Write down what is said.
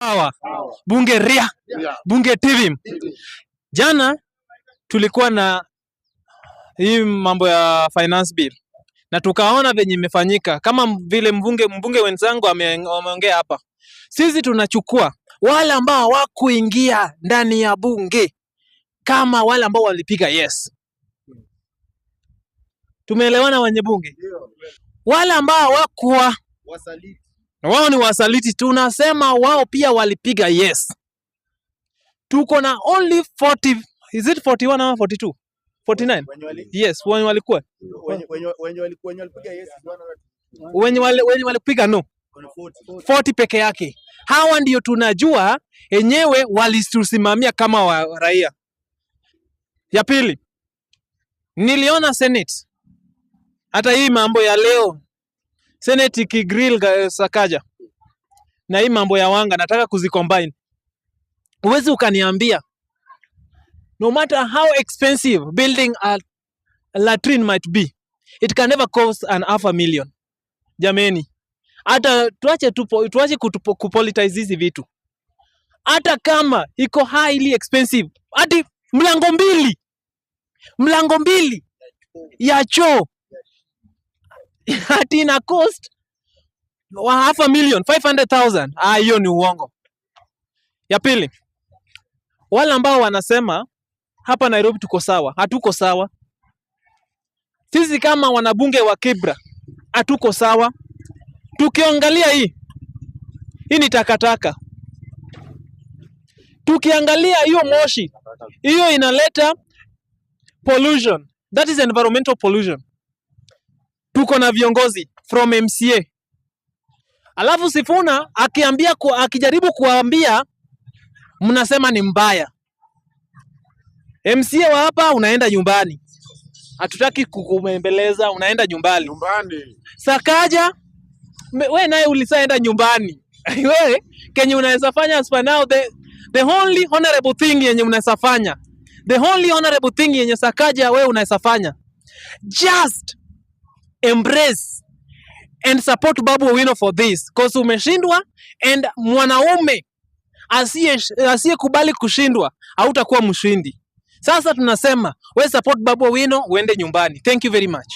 Sawa. Bunge ria. Bunge TV. Jana tulikuwa na hii mambo ya finance bill na tukaona venye imefanyika, kama vile mbunge wenzangu ameongea hapa. Sisi tunachukua wale ambao hawakuingia ndani ya bunge kama wale ambao walipiga yes. Tumeelewana wenye bunge? Wale ambao hawakuwa wasaliti, wao ni wasaliti, tunasema wao pia walipiga yes. Tuko na only 40, is it 41 ama 42? 49? Yes, wenye walikuwa. Wenye walipiga yes. Wenye walipiga no. 40 peke yake. Hawa ndio tunajua enyewe walitusimamia kama wa raia. Ya pili, niliona Senate. Hata hii mambo ya leo Senate ikigrill Sakaja na hii mambo ya Wanga nataka kuzicombine. Uwezi ukaniambia no matter how expensive building a latrine might be, it can never cost an $500,000. Jameni, hata tuache kupolitize hizi vitu. Hata kama iko highly expensive, hadi mlango mbili ya choo hati ina cost $500,000, $500,000. Hiyo ni uongo. Ya pili, wale ambao wanasema hapa Nairobi tuko sawa, hatuko sawa. Sisi kama wanabunge wa Kibra hatuko sawa. Tukiangalia hii ni takataka. Tukiangalia hiyo moshi, hiyo inaleta pollution. That is environmental pollution. Tuko na viongozi from MCA. Alafu Sifuna akijaribu kuambia mnasema ni mbaya. MCA wa hapa unaenda nyumbani. Hatutaki kukumbembeleza, unaenda nyumbani. Sakaja we naye ulisaenda nyumbani. We kenye unaweza fanya as for now, the only honorable thing yenye unaweza fanya, the only honorable thing yenye Sakaja we unaweza fanya, just embrace and support Babu Owino for this, cause umeshindwa, and mwanaume asiyekubali kushindwa hautakuwa mshindi. Sasa tunasema we support Babu Owino uende nyumbani. Thank you very much.